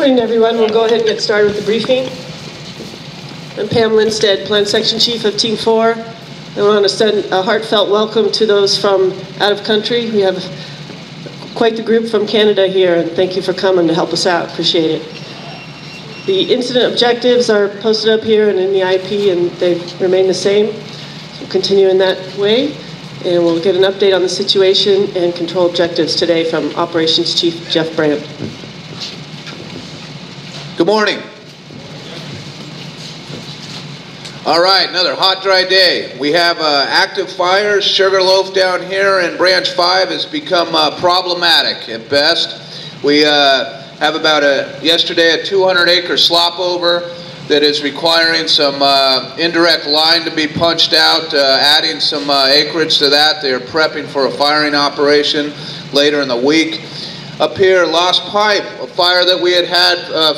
Morning, everyone. We'll go ahead and get started with the briefing. I'm Pam Lindstead, Plant Section Chief of Team 4. I want to send a heartfelt welcome to those from out of country. We have quite the group from Canada here, and thank you for coming to help us out. Appreciate it. The incident objectives are posted up here and in the IP, and they remain the same. So we'll continue in that way, and we'll get an update on the situation and control objectives today from Operations Chief Jeff Brandt. Good morning. All right, another hot, dry day. We have active fires. Sugarloaf down here in Branch 5 has become problematic at best. We have about yesterday a 200-acre slop over that is requiring some indirect line to be punched out, adding some acreage to that. They are prepping for a firing operation later in the week. Up here, Lost Pipe, a fire that we had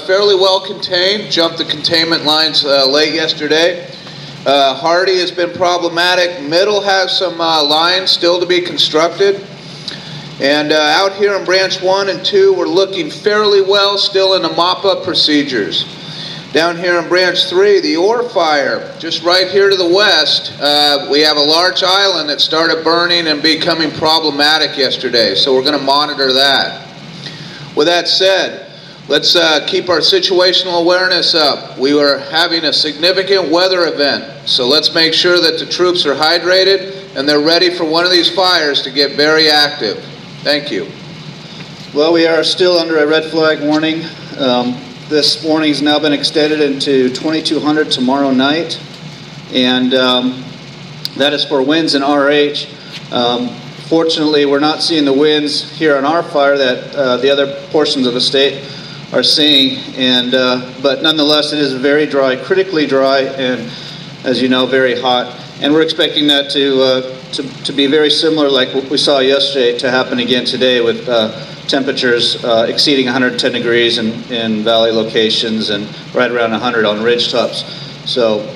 fairly well contained, jumped the containment lines late yesterday. Hardy has been problematic. Middle has some lines still to be constructed. And out here in Branch 1 and 2, we're looking fairly well, still in the mop-up procedures. Down here in Branch 3, the ore fire, just right here to the west, we have a large island that started burning and becoming problematic yesterday, so we're going to monitor that. With that said, let's keep our situational awareness up. We are having a significant weather event, so let's make sure that the troops are hydrated and they're ready for one of these fires to get very active. Thank you. Well, we are still under a red flag warning. This warning has now been extended into 2200 tomorrow night, and that is for winds in RH. Fortunately, we're not seeing the winds here on our fire that the other portions of the state are seeing, and but nonetheless, it is very dry, critically dry, and as you know, very hot. And we're expecting that to be very similar, like what we saw yesterday, to happen again today with temperatures exceeding 110 degrees in valley locations and right around 100 on ridge tops. So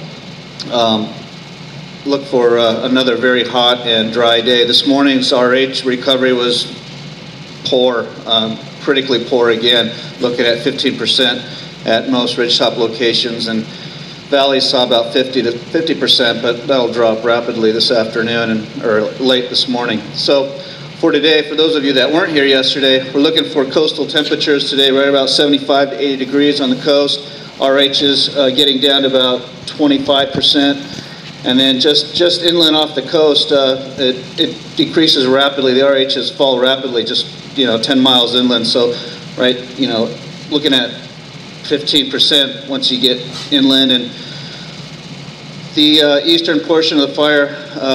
look for another very hot and dry day. This morning's RH recovery was poor, critically poor again, looking at 15% at most ridgetop locations, and valleys saw about 50%, but that'll drop rapidly this afternoon or late this morning. So for today, for those of you that weren't here yesterday, we're looking for coastal temperatures today right about 75 to 80 degrees on the coast. RH is getting down to about 25%. And then just inland off the coast, it decreases rapidly. The RHs fall rapidly, just 10 miles inland. So, right, looking at 15% once you get inland. And the eastern portion of the fire,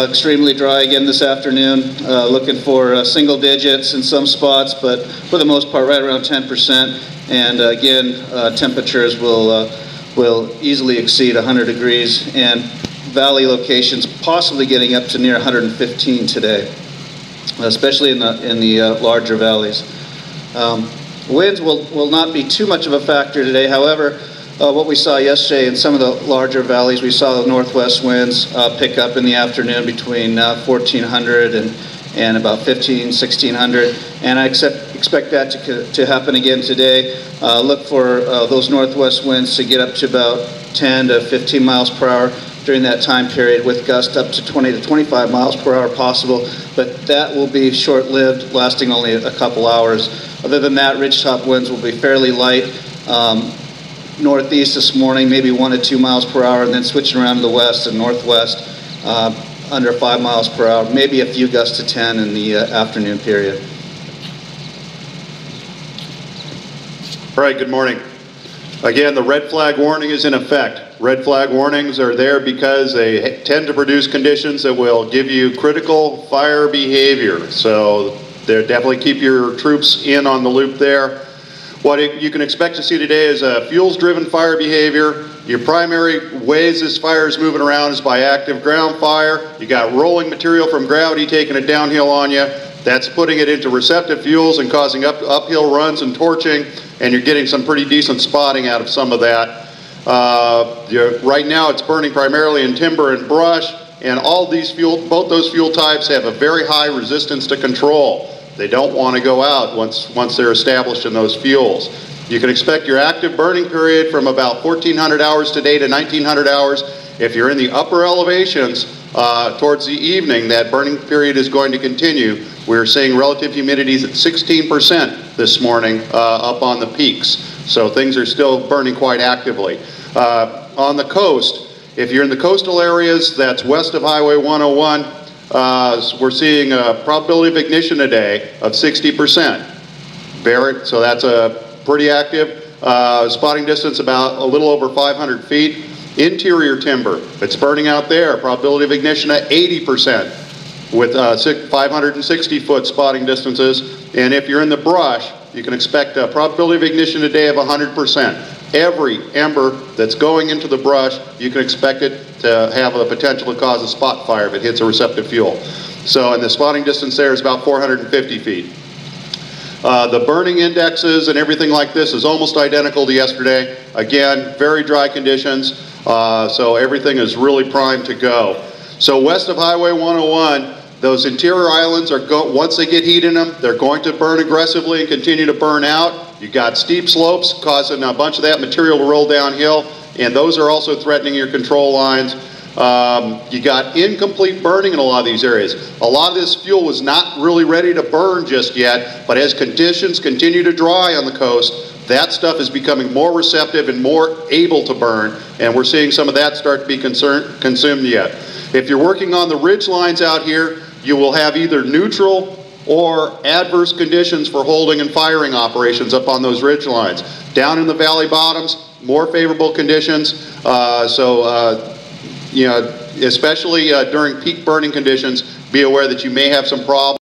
extremely dry again this afternoon. Looking for single digits in some spots, but for the most part, right around 10%. And again, temperatures will easily exceed 100 degrees. And valley locations possibly getting up to near 115 today, especially in the larger valleys. Winds will not be too much of a factor today. However, what we saw yesterday in some of the larger valleys, we saw the northwest winds pick up in the afternoon between 1400 and about 1600, and I expect that to happen again today. Look for those northwest winds to get up to about 10 to 15 miles per hour during that time period, with gusts up to 20 to 25 miles per hour possible, but that will be short-lived, lasting only a couple hours. Other than that, ridgetop winds will be fairly light. Northeast this morning, maybe 1 to 2 miles per hour, and then switching around to the west and northwest, under 5 miles per hour, maybe a few gusts to 10 in the afternoon period. All right, good morning. Again, the red flag warning is in effect. Red flag warnings are there because they tend to produce conditions that will give you critical fire behavior. So definitely keep your troops in on the loop there. What you can expect to see today is a fuels-driven fire behavior. Your primary ways this fire is moving around is by active ground fire. You got rolling material from gravity taking it downhill on you. That's putting it into receptive fuels and causing uphill runs and torching, and you're getting some pretty decent spotting out of some of that. Right now it's burning primarily in timber and brush, and both those fuel types have a very high resistance to control. They don't want to go out once they're established in those fuels. You can expect your active burning period from about 1,400 hours today to 1,900 hours. If you're in the upper elevations towards the evening, that burning period is going to continue. We're seeing relative humidities at 16% this morning up on the peaks. So things are still burning quite actively. On the coast, if you're in the coastal areas that's west of Highway 101, we're seeing a probability of ignition today of 60%. So that's a pretty active. Spotting distance about a little over 500 feet. Interior timber, it's burning out there. Probability of ignition at 80% with 560-foot spotting distances. And if you're in the brush, you can expect a probability of ignition today of 100%. Every ember that's going into the brush, you can expect it to have the potential to cause a spot fire if it hits a receptive fuel. So, and the spotting distance there is about 450 feet. The burning indexes and everything like this is almost identical to yesterday. Again, very dry conditions, so everything is really primed to go. So west of Highway 101, those interior islands are once they get heat in them, they're going to burn aggressively and continue to burn out. You've got steep slopes causing a bunch of that material to roll downhill, and those are also threatening your control lines. You got incomplete burning in a lot of these areas. A lot of this fuel was not really ready to burn just yet, but as conditions continue to dry on the coast, that stuff is becoming more receptive and more able to burn, and we're seeing some of that start to be consumed yet. If you're working on the ridge lines out here, you will have either neutral or adverse conditions for holding and firing operations up on those ridge lines. Down in the valley bottoms, more favorable conditions, you know, especially during peak burning conditions, be aware that you may have some problems.